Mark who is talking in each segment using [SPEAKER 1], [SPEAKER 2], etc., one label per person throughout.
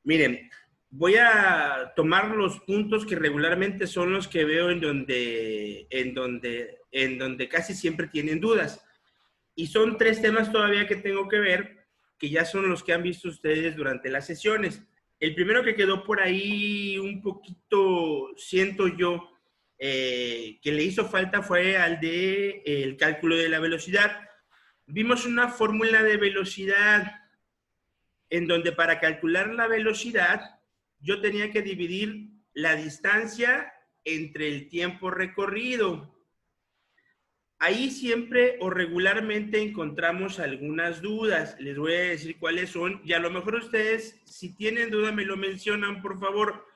[SPEAKER 1] Miren, voy a tomar los puntos que regularmente son los que veo en donde casi siempre tienen dudas. Y son 3 temas todavía que tengo que ver, que ya son los que han visto ustedes durante las sesiones. El primero que quedó por ahí un poquito, siento yo, que le hizo falta fue al de el cálculo de la velocidad. Vimos una fórmula de velocidad en donde para calcular la velocidad yo tenía que dividir la distancia entre el tiempo recorrido. Ahí siempre o regularmente encontramos algunas dudas. Les voy a decir cuáles son y a lo mejor ustedes, si tienen duda, me lo mencionan, por favor,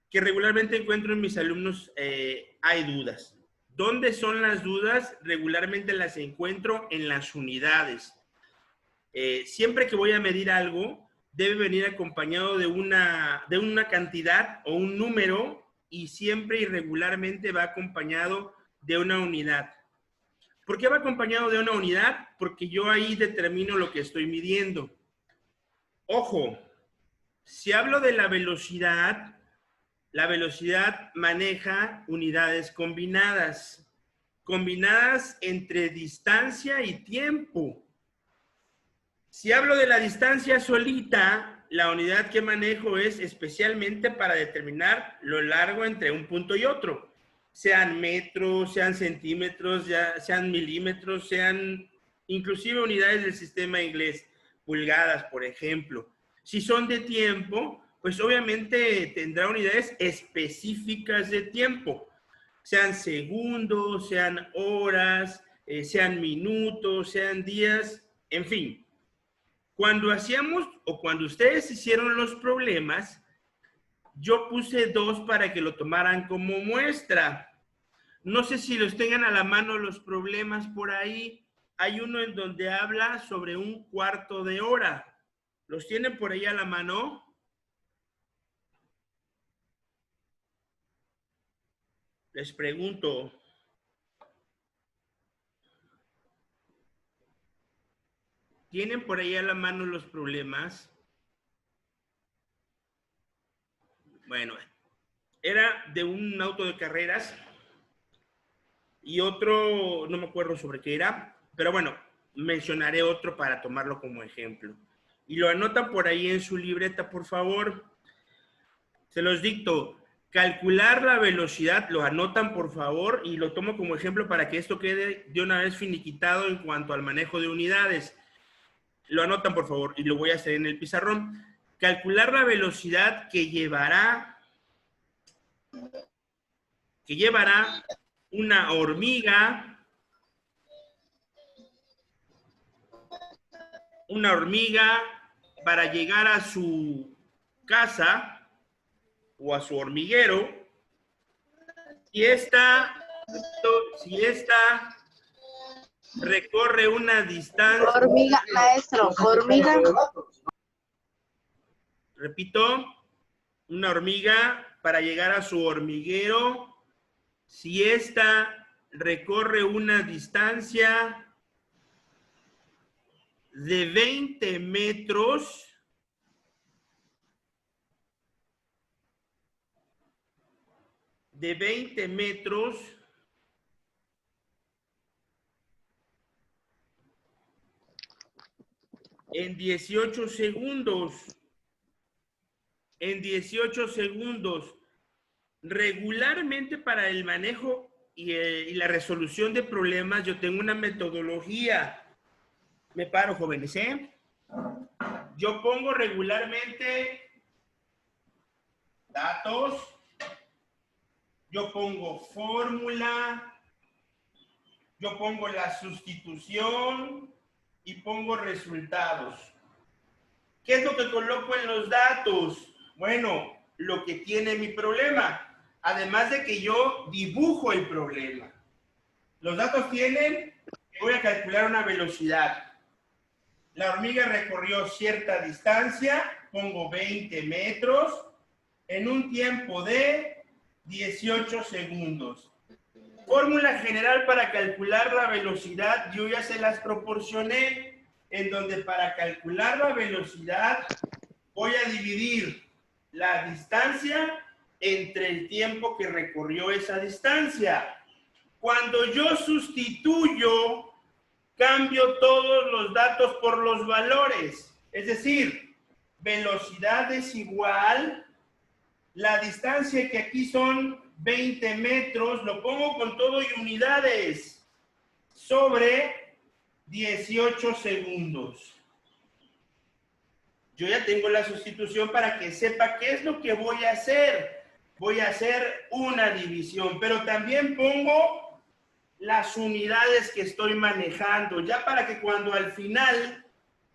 [SPEAKER 1] que regularmente encuentro en mis alumnos hay dudas. ¿Dónde son las dudas? Regularmente las encuentro en las unidades. Siempre que voy a medir algo, debe venir acompañado de una cantidad o un número y siempre y regularmente va acompañado de una unidad. ¿Por qué va acompañado de una unidad? Porque yo ahí determino lo que estoy midiendo. Ojo, si hablo de la velocidad maneja unidades combinadas entre distancia y tiempo. Si hablo de la distancia solita, la unidad que manejo es especialmente para determinar lo largo entre un punto y otro. Sean metros, sean centímetros, sean milímetros, sean inclusive unidades del sistema inglés, pulgadas, por ejemplo. Si son de tiempo, pues obviamente tendrá unidades específicas de tiempo. Sean segundos, sean horas, sean minutos, sean días, en fin. Cuando hacíamos o cuando ustedes hicieron los problemas, yo puse 2 para que lo tomaran como muestra. No sé si los tengan a la mano los problemas por ahí. Hay uno en donde habla sobre un cuarto de hora. ¿Los tienen por ahí a la mano? Les pregunto. ¿Tienen por ahí a la mano los problemas? Bueno, era de un auto de carreras y otro, no me acuerdo sobre qué era, pero bueno, mencionaré otro para tomarlo como ejemplo. Y lo anotan por ahí en su libreta, por favor. Se los dicto. Calcular la velocidad, lo anotan, por favor, y lo tomo como ejemplo para que esto quede de una vez finiquitado en cuanto al manejo de unidades. Lo anotan, por favor, y lo voy a hacer en el pizarrón. Calcular la velocidad que llevará una hormiga para llegar a su casa o a su hormiguero, si esta recorre una distancia...
[SPEAKER 2] Hormiga, maestro, hormiga.
[SPEAKER 1] Repito, una hormiga para llegar a su hormiguero, si esta recorre una distancia de 20 metros, en 18 segundos. Regularmente para el manejo y la resolución de problemas yo tengo una metodología. Me paro, jóvenes, ¿eh? Yo pongo regularmente datos, yo pongo fórmula, yo pongo la sustitución y pongo resultados. ¿Qué es lo que coloco en los datos? Bueno, lo que tiene mi problema. Además de que yo dibujo el problema. Los datos tienen que voy a calcular una velocidad. La hormiga recorrió cierta distancia, pongo 20 metros, en un tiempo de 18 segundos. Fórmula general para calcular la velocidad, yo ya se las proporcioné, en donde para calcular la velocidad voy a dividir la distancia entre el tiempo que recorrió esa distancia. Cuando yo sustituyo, cambio todos los datos por los valores. Es decir, velocidad es igual, la distancia que aquí son 20 metros, lo pongo con todo y unidades, sobre 18 segundos. Yo ya tengo la sustitución para que sepa qué es lo que voy a hacer. Voy a hacer una división, pero también pongo las unidades que estoy manejando, ya para que cuando al final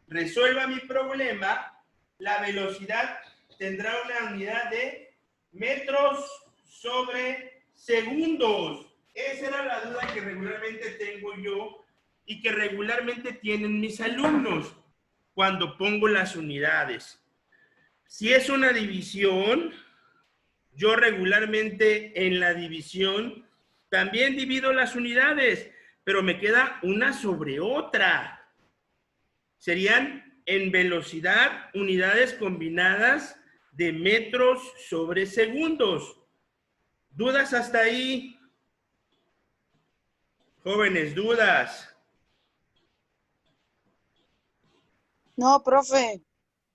[SPEAKER 1] resuelva mi problema, la velocidad tendrá una unidad de metros sobre segundos. Esa era la duda que regularmente tengo yo y que regularmente tienen mis alumnos cuando pongo las unidades. Si es una división, yo regularmente en la división también divido las unidades, pero me queda una sobre otra. Serían en velocidad unidades combinadas de metros sobre segundos. ¿Dudas hasta ahí? Jóvenes, ¿dudas?
[SPEAKER 2] No, profe.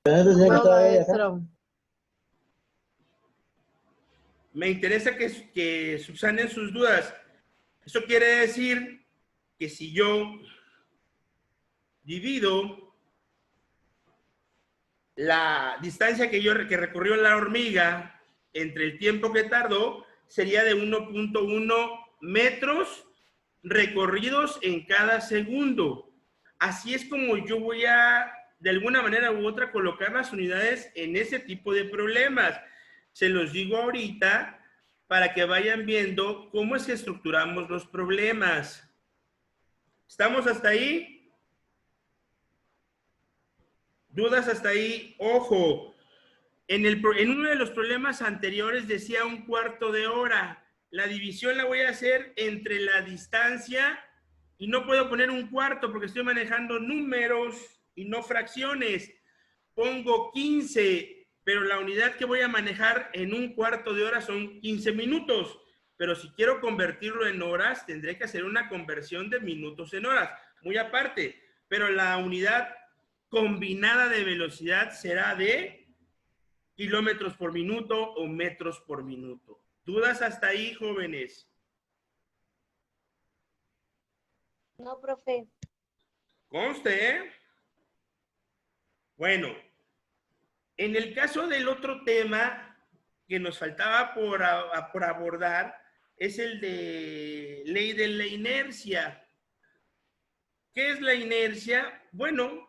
[SPEAKER 3] No, maestro.
[SPEAKER 1] Me interesa que subsanen sus dudas. Eso quiere decir que si yo divido la distancia que recorrió la hormiga entre el tiempo que tardó, sería de 1.1 metros recorridos en cada segundo. Así es como yo voy a, de alguna manera u otra, colocar las unidades en ese tipo de problemas. Se los digo ahorita para que vayan viendo cómo es que estructuramos los problemas. ¿Estamos hasta ahí? ¿Dudas hasta ahí? Ojo, en uno de los problemas anteriores decía 1/4 de hora. La división la voy a hacer entre la distancia y no puedo poner 1/4 porque estoy manejando números y no fracciones. Pongo 15, pero la unidad que voy a manejar en 1/4 de hora son 15 minutos. Pero si quiero convertirlo en horas, tendré que hacer una conversión de minutos en horas, muy aparte. Pero la unidad combinada de velocidad será de kilómetros por minuto o metros por minuto. ¿Dudas hasta ahí, jóvenes?
[SPEAKER 2] No, profe.
[SPEAKER 1] Conste, ¿eh? Bueno, en el caso del otro tema que nos faltaba por abordar, es el de ley de la inercia. ¿Qué es la inercia? Bueno,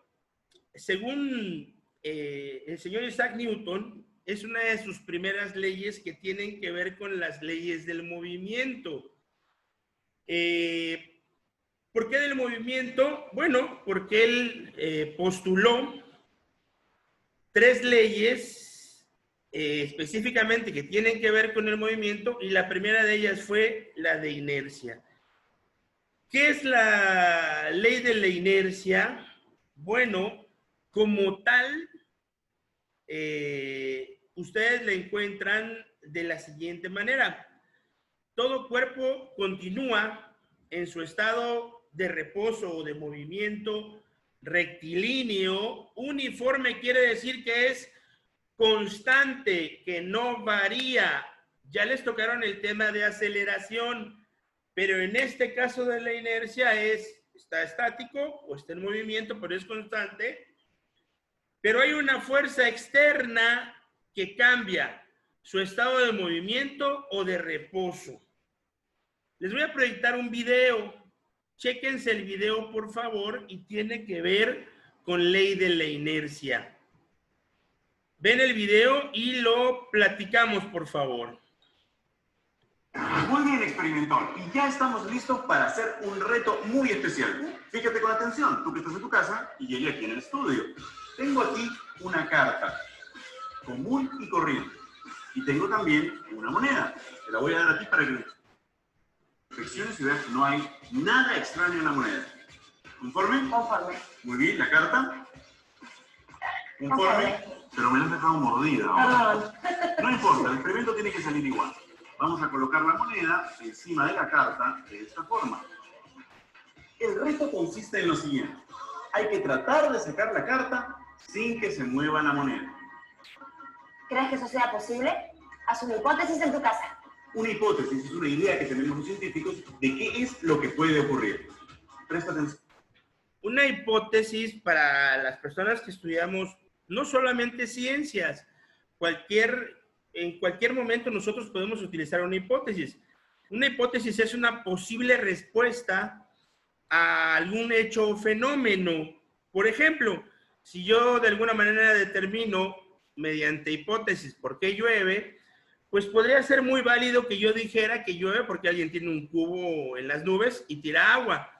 [SPEAKER 1] según el señor Isaac Newton, es una de sus primeras leyes que tienen que ver con las leyes del movimiento. ¿Por qué del movimiento? Bueno, porque él postuló 3 leyes específicamente que tienen que ver con el movimiento, y la primera de ellas fue la de inercia. ¿Qué es la ley de la inercia? Bueno, como tal, ustedes la encuentran de la siguiente manera. Todo cuerpo continúa en su estado de reposo o de movimiento rectilíneo. Uniforme quiere decir que es constante, que no varía. Ya les tocaron el tema de aceleración, pero en este caso de la inercia está estático o está en movimiento, pero es constante. Pero hay una fuerza externa que cambia su estado de movimiento o de reposo. Les voy a proyectar un video. Chéquense el video, por favor, y tiene que ver con ley de la inercia. Ven el video y lo platicamos, por favor.
[SPEAKER 4] Muy bien, experimentador. Y ya estamos listos para hacer un reto muy especial. Fíjate con atención, tú que estás en tu casa y yo aquí en el estudio. Tengo aquí una carta común y corriente. Y tengo también una moneda. Te la voy a dar a ti para que reflexiones y veas que no hay nada extraño en la moneda. ¿Conforme?
[SPEAKER 2] Conforme.
[SPEAKER 4] Muy bien, la carta. Conforme. pero me la has dejado mordida ahora. No importa, el experimento tiene que salir igual. Vamos a colocar la moneda encima de la carta de esta forma. El reto consiste en lo siguiente. Hay que tratar de sacar la carta sin que se mueva la moneda.
[SPEAKER 5] ¿Crees que eso sea posible? Haz una hipótesis en tu casa.
[SPEAKER 4] Una hipótesis es una idea que tenemos los científicos de qué es lo que puede ocurrir. Presta atención.
[SPEAKER 1] Una hipótesis para las personas que estudiamos no solamente ciencias, en cualquier momento nosotros podemos utilizar una hipótesis. Una hipótesis es una posible respuesta a algún hecho o fenómeno. Por ejemplo, si yo de alguna manera determino mediante hipótesis por qué llueve, pues podría ser muy válido que yo dijera que llueve porque alguien tiene un cubo en las nubes y tira agua.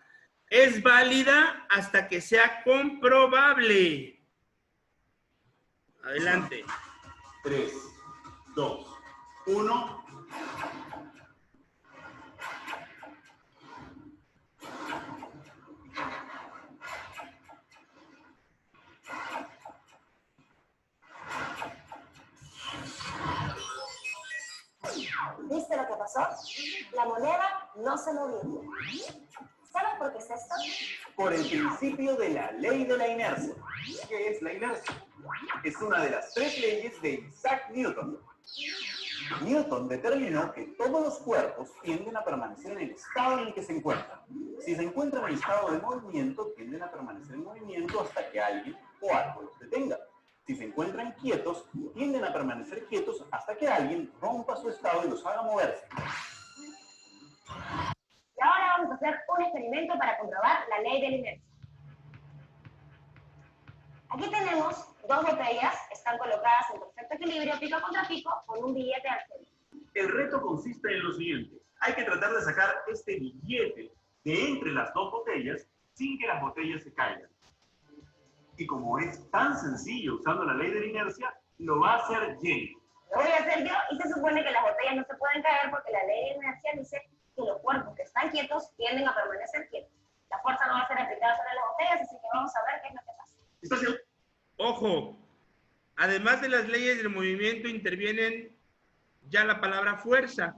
[SPEAKER 1] Es válida hasta que sea comprobable. Adelante.
[SPEAKER 4] 3, 2, 1.
[SPEAKER 5] ¿Viste lo que pasó? La moneda no se movió. ¿Sabes por qué es esto?
[SPEAKER 4] Por el principio de la ley de la inercia. ¿Qué es la inercia? Es una de las 3 leyes de Isaac Newton. Newton determinó que todos los cuerpos tienden a permanecer en el estado en el que se encuentran. Si se encuentran en estado de movimiento, tienden a permanecer en movimiento hasta que alguien o algo los detenga. Si se encuentran quietos, tienden a permanecer quietos hasta que alguien rompa su estado y los haga moverse.
[SPEAKER 5] Y ahora vamos a hacer un experimento para comprobar la ley de la inercia. Aquí tenemos 2 botellas, están colocadas en perfecto equilibrio, pico contra pico, con un billete al centro.
[SPEAKER 4] El reto consiste en lo siguiente. Hay que tratar de sacar este billete de entre las 2 botellas sin que las botellas se caigan. Y como es tan sencillo usando la ley de la inercia, lo va a hacer Jenny.
[SPEAKER 5] Lo voy a hacer yo y se supone que las botellas no se pueden caer porque la ley de la inercia dice que los cuerpos que están quietos tienden a permanecer quietos. La fuerza no va a ser aplicada sobre las botellas, así que vamos a ver qué es lo que pasa.
[SPEAKER 4] ¿Estás bien?
[SPEAKER 1] Ojo, además de las leyes del movimiento intervienen ya la palabra fuerza,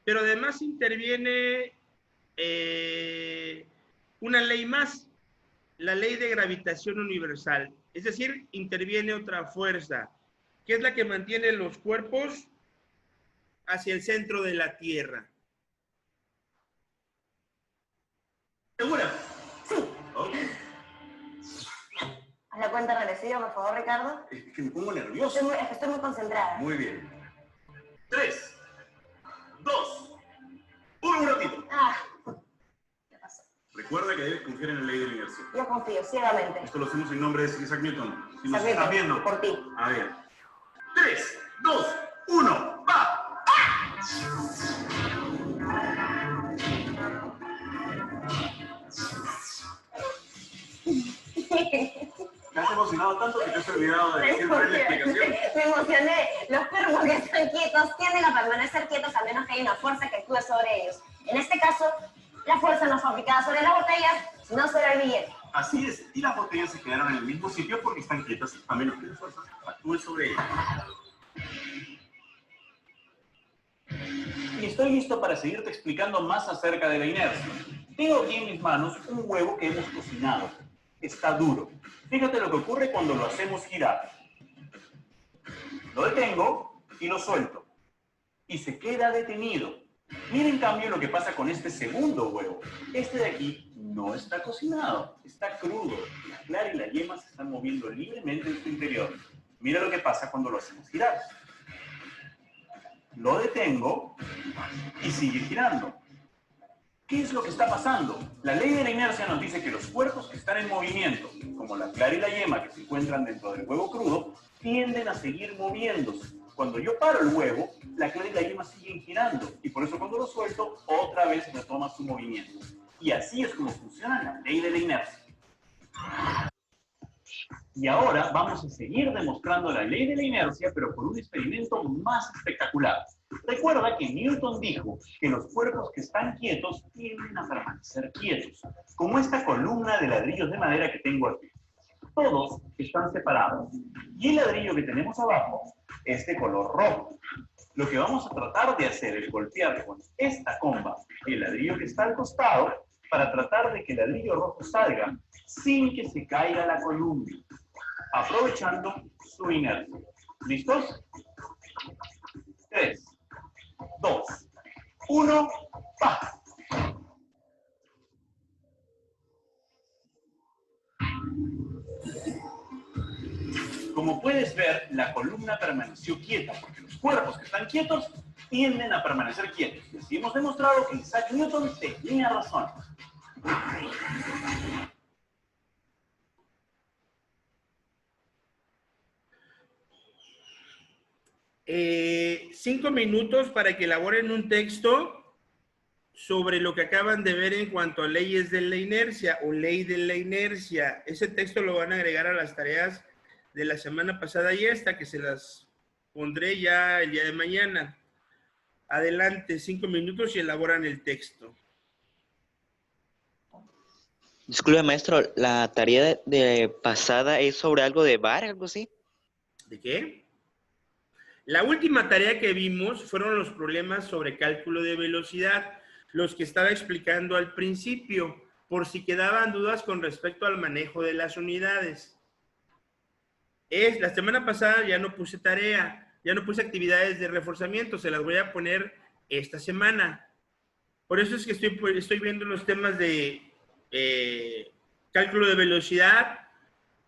[SPEAKER 1] pero además interviene una ley más, la ley de gravitación universal. Es decir, interviene otra fuerza, que es la que mantiene los cuerpos hacia el centro de la Tierra.
[SPEAKER 4] ¿Segura?
[SPEAKER 5] Sí.
[SPEAKER 4] Ok.
[SPEAKER 5] Haz la cuenta regresiva, por favor, Ricardo.
[SPEAKER 4] Es que me pongo nervioso.
[SPEAKER 5] Es que estoy muy concentrada.
[SPEAKER 4] Muy bien. 3, 2, 1 minutito.
[SPEAKER 5] ¿Qué pasó?
[SPEAKER 4] Recuerda que debes confiar en la ley de la inercia.
[SPEAKER 5] Yo confío ciegamente.
[SPEAKER 4] Esto lo hacemos en nombre de Isaac Newton. Si nos
[SPEAKER 5] Isaac
[SPEAKER 4] estás
[SPEAKER 5] Newton,
[SPEAKER 4] viendo.
[SPEAKER 5] por ti.
[SPEAKER 4] A ver. 3, 2, 1, ¡va! Me has emocionado tanto que te has olvidado de decir la explicación.
[SPEAKER 5] Me emocioné. Los cuerpos que están quietos tienden a permanecer quietos a menos que haya una fuerza que actúe sobre ellos. En este caso, la fuerza no fue aplicada sobre las botellas, sino sobre el billete.
[SPEAKER 4] Así es, y las botellas se quedaron en el mismo sitio porque están quietas, a menos que la fuerza actúe sobre ellas. Y estoy listo para seguirte explicando más acerca de la inercia. Tengo aquí en mis manos un huevo que hemos cocinado. Está duro. Fíjate lo que ocurre cuando lo hacemos girar. Lo detengo y lo suelto. Y se queda detenido. Mira en cambio lo que pasa con este segundo huevo. Este de aquí no está cocinado, está crudo. La clara y la yema se están moviendo libremente en su interior. Mira lo que pasa cuando lo hacemos girar. Lo detengo y sigue girando. ¿Qué es lo que está pasando? La ley de la inercia nos dice que los cuerpos que están en movimiento, como la clara y la yema que se encuentran dentro del huevo crudo, tienden a seguir moviéndose. Cuando yo paro el huevo, la clara y la yema siguen girando, y por eso cuando lo suelto, otra vez retoma su movimiento. Y así es como funciona la ley de la inercia. Y ahora vamos a seguir demostrando la ley de la inercia, pero por un experimento más espectacular. Recuerda que Newton dijo que los cuerpos que están quietos tienden a permanecer quietos, como esta columna de ladrillos de madera que tengo aquí. Todos están separados. Y el ladrillo que tenemos abajo es de color rojo. Lo que vamos a tratar de hacer es golpear con esta comba el ladrillo que está al costado para tratar de que el ladrillo rojo salga sin que se caiga la columna, aprovechando su inercia. ¿Listos? 3, 2, 1, ¡pa! Como puedes ver, la columna permaneció quieta porque los cuerpos que están quietos tienden a permanecer quietos. Y así hemos demostrado que Isaac Newton tenía razón.
[SPEAKER 1] Cinco minutos para que elaboren un texto sobre lo que acaban de ver en cuanto a leyes de la inercia o ley de la inercia. Ese texto lo van a agregar a las tareas de la semana pasada y esta, que se las pondré ya el día de mañana. Adelante, 5 minutos y elaboran el texto.
[SPEAKER 3] Disculpe, maestro, ¿la tarea de pasada es sobre algo de bar, algo así?
[SPEAKER 1] ¿De qué? La última tarea que vimos fueron los problemas sobre cálculo de velocidad, los que estaba explicando al principio, por si quedaban dudas con respecto al manejo de las unidades. La semana pasada ya no puse tarea, ya no puse actividades de reforzamiento, se las voy a poner esta semana. Por eso es que estoy viendo los temas de cálculo de velocidad,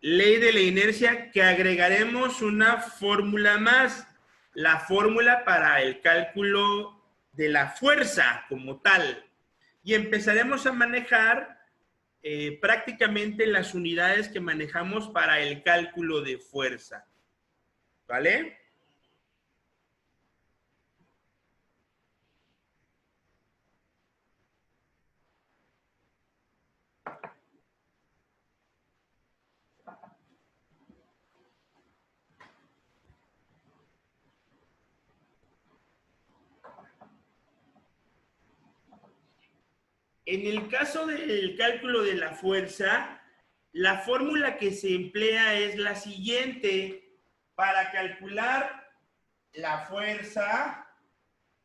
[SPEAKER 1] ley de la inercia, que agregaremos una fórmula más, la fórmula para el cálculo de la fuerza como tal. Y empezaremos a manejar prácticamente las unidades que manejamos para el cálculo de fuerza. ¿Vale? En el caso del cálculo de la fuerza, la fórmula que se emplea es la siguiente. Para calcular la fuerza,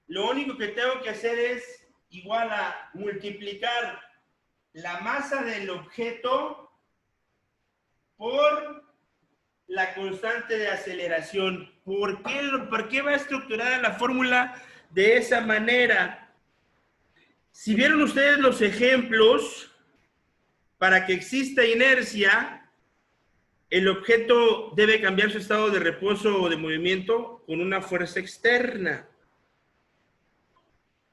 [SPEAKER 1] lo único que tengo que hacer es igual a multiplicar la masa del objeto por la constante de aceleración. ¿Por qué va estructurada la fórmula de esa manera? Si vieron ustedes los ejemplos, para que exista inercia, el objeto debe cambiar su estado de reposo o de movimiento con una fuerza externa.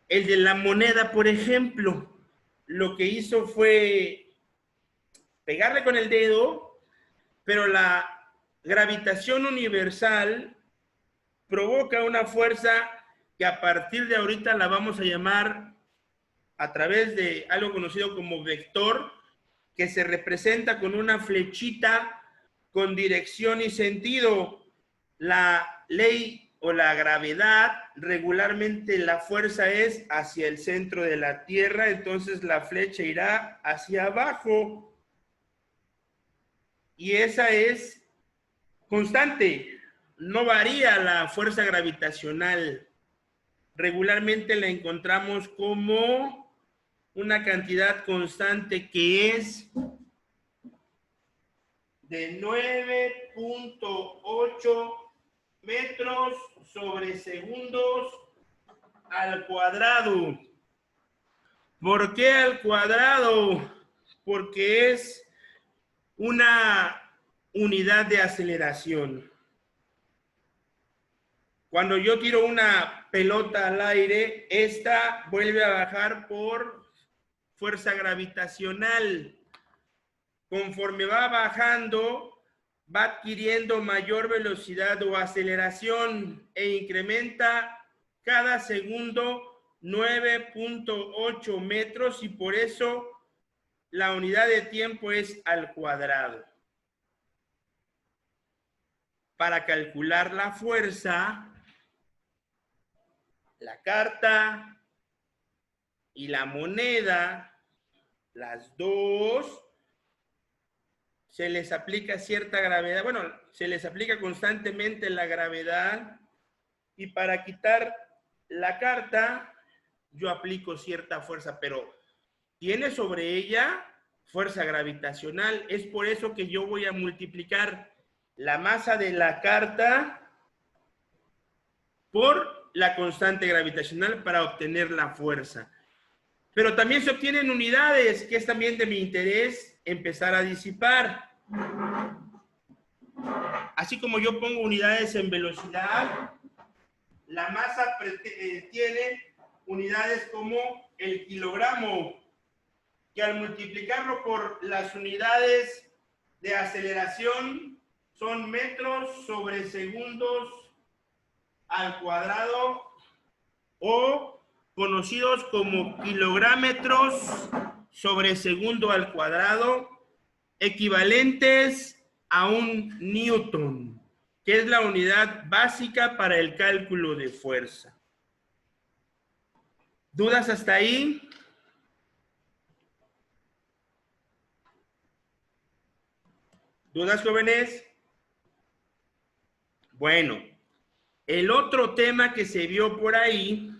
[SPEAKER 1] El de la moneda, por ejemplo, lo que hizo fue pegarle con el dedo, pero la gravitación universal provoca una fuerza que a partir de ahorita la vamos a llamar a través de algo conocido como vector, que se representa con una flechita con dirección y sentido. La ley o la gravedad, regularmente la fuerza es hacia el centro de la Tierra, entonces la flecha irá hacia abajo. Y esa es constante, no varía la fuerza gravitacional. Regularmente la encontramos como una cantidad constante que es de 9.8 metros sobre segundos al cuadrado. ¿Por qué al cuadrado? Porque es una unidad de aceleración. Cuando yo tiro una pelota al aire, esta vuelve a bajar por fuerza gravitacional. Conforme va bajando, va adquiriendo mayor velocidad o aceleración e incrementa cada segundo 9.8 metros y por eso la unidad de tiempo es al cuadrado. Para calcular la fuerza, la carta y la moneda, las dos, se les aplica cierta gravedad, bueno, se les aplica constantemente la gravedad, y para quitar la carta, yo aplico cierta fuerza, pero tiene sobre ella fuerza gravitacional. Es por eso que yo voy a multiplicar la masa de la carta por la constante gravitacional para obtener la fuerza. Pero también se obtienen unidades, que es también de mi interés empezar a disipar. Así como yo pongo unidades en velocidad, la masa tiene unidades como el kilogramo, que al multiplicarlo por las unidades de aceleración son metros sobre segundos al cuadrado, o conocidos como kilográmetros sobre segundo al cuadrado, equivalentes a un newton, que es la unidad básica para el cálculo de fuerza. ¿Dudas hasta ahí? ¿Dudas, jóvenes? Bueno, el otro tema que se vio por ahí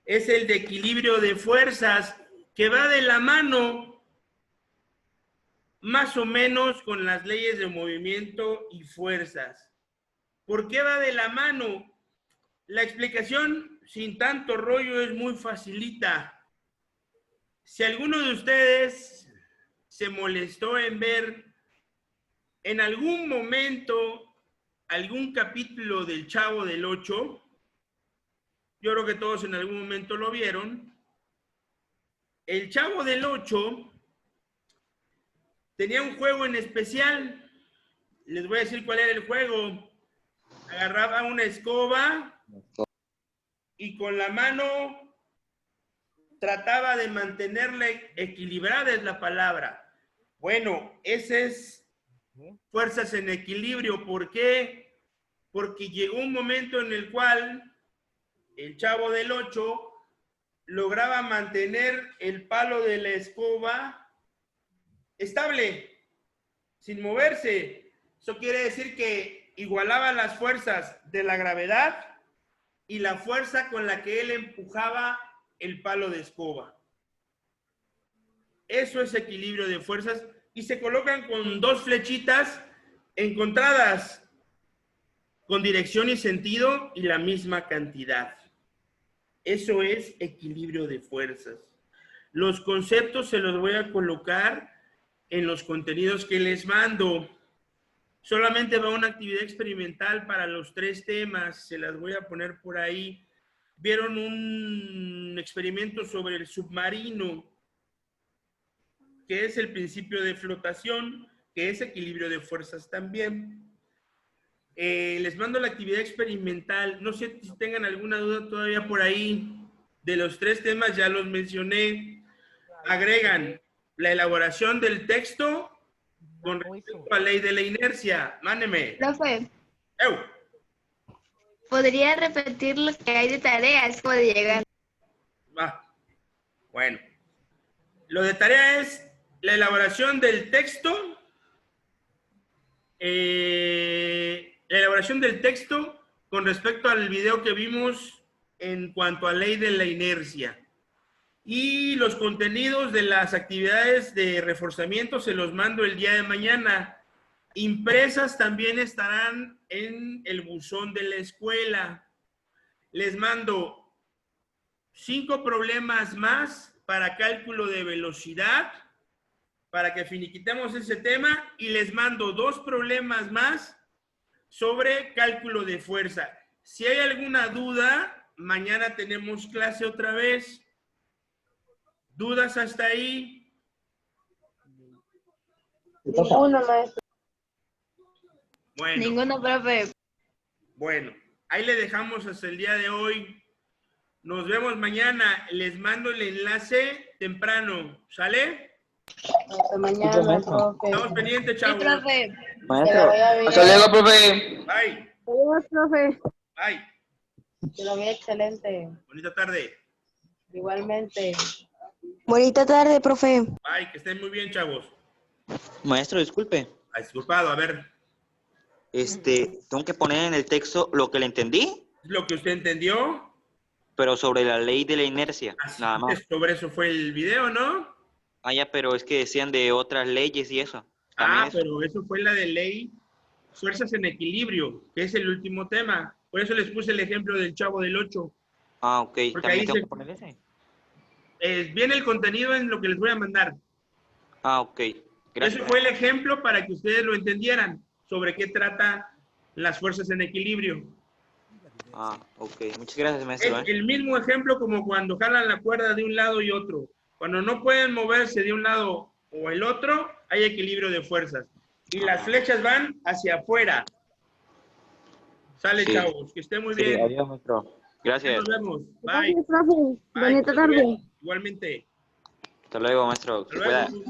[SPEAKER 1] es el de equilibrio de fuerzas, que va de la mano más o menos con las leyes de movimiento y fuerzas. ¿Por qué va de la mano? La explicación sin tanto rollo es muy facilita. Si alguno de ustedes se molestó en ver en algún momento algún capítulo del Chavo del Ocho, yo creo que todos en algún momento lo vieron. El Chavo del Ocho tenía un juego en especial. Les voy a decir cuál era el juego. Agarraba una escoba y con la mano trataba de mantenerla equilibrada, es la palabra. Bueno, ese es fuerzas en equilibrio. ¿Por qué? Porque llegó un momento en el cual el Chavo del Ocho lograba mantener el palo de la escoba estable, sin moverse. Eso quiere decir que igualaba las fuerzas de la gravedad y la fuerza con la que él empujaba el palo de escoba. Eso es equilibrio de fuerzas, y se colocan con dos flechitas encontradas con dirección y sentido y la misma cantidad. Eso es equilibrio de fuerzas. Los conceptos se los voy a colocar en los contenidos que les mando. Solamente va una actividad experimental para los 3 temas, se las voy a poner por ahí. Vieron un experimento sobre el submarino, que es el principio de flotación, que es equilibrio de fuerzas también. Les mando la actividad experimental. No sé si tengan alguna duda todavía por ahí. De los 3 temas ya los mencioné. Agregan la elaboración del texto con respecto a la ley de la inercia. Mándeme.
[SPEAKER 6] Profe,
[SPEAKER 1] ¡Eu!
[SPEAKER 6] ¿podría repetir lo que hay de tareas? ¿Cómo de llegar?
[SPEAKER 1] Bueno. Lo de tarea es la elaboración del texto. La elaboración del texto con respecto al video que vimos en cuanto a ley de la inercia. Y los contenidos de las actividades de reforzamiento se los mando el día de mañana. Impresas también estarán en el buzón de la escuela. Les mando 5 problemas más para cálculo de velocidad, para que finiquitemos ese tema, y les mando 2 problemas más sobre cálculo de fuerza. Si hay alguna duda, mañana tenemos clase otra vez. ¿Dudas hasta ahí?
[SPEAKER 2] Ninguna, maestro.
[SPEAKER 1] Bueno.
[SPEAKER 6] Ninguno, profe.
[SPEAKER 1] Bueno, ahí le dejamos hasta el día de hoy. Nos vemos mañana. Les mando el enlace temprano. ¿Sale?
[SPEAKER 2] Hasta mañana, profe.
[SPEAKER 1] Estamos pendientes,
[SPEAKER 6] Sí,
[SPEAKER 1] chavos.
[SPEAKER 6] profe.
[SPEAKER 3] Maestro,
[SPEAKER 2] bien.
[SPEAKER 3] hasta luego, profe.
[SPEAKER 1] Bye.
[SPEAKER 2] Adiós, profe.
[SPEAKER 1] Bye.
[SPEAKER 2] Que lo vea excelente.
[SPEAKER 1] Bonita tarde.
[SPEAKER 2] Igualmente.
[SPEAKER 7] Bonita tarde, profe.
[SPEAKER 1] Bye. Que estén muy bien, chavos.
[SPEAKER 3] Maestro, disculpe.
[SPEAKER 1] Disculpado, a ver,
[SPEAKER 3] Tengo que poner en el texto lo que le entendí,
[SPEAKER 1] lo que usted entendió,
[SPEAKER 3] pero sobre la ley de la inercia, nada más.
[SPEAKER 1] sobre eso fue el video, ¿no?
[SPEAKER 3] Ah, ya, pero es que decían de otras leyes y eso. También eso.
[SPEAKER 1] Pero eso fue la de ley fuerzas en equilibrio, que es el último tema. Por eso les puse el ejemplo del Chavo del 8.
[SPEAKER 3] Ah, ok.
[SPEAKER 1] Porque
[SPEAKER 3] También
[SPEAKER 1] ahí
[SPEAKER 3] tengo que poner ese.
[SPEAKER 1] Viene el contenido en lo que les voy a mandar.
[SPEAKER 3] Ah, ok. Gracias.
[SPEAKER 1] Eso fue el ejemplo para que ustedes lo entendieran, sobre qué trata las fuerzas en equilibrio.
[SPEAKER 3] Ah, ok. Muchas gracias, maestro.
[SPEAKER 1] Es el mismo ejemplo como cuando jalan la cuerda de un lado y otro. Cuando no pueden moverse de un lado o el otro, hay equilibrio de fuerzas. Y las flechas van hacia afuera. Sale,
[SPEAKER 3] Sí.
[SPEAKER 1] chavos. Que esté muy
[SPEAKER 3] Sí,
[SPEAKER 1] bien.
[SPEAKER 3] adiós, maestro. Gracias.
[SPEAKER 1] Nos vemos. Bye.
[SPEAKER 2] Gracias, profe.
[SPEAKER 1] Bye.
[SPEAKER 2] Bonita tarde.
[SPEAKER 1] Igualmente.
[SPEAKER 3] Hasta luego, maestro.
[SPEAKER 1] Hasta
[SPEAKER 3] Se cuida.
[SPEAKER 1] luego.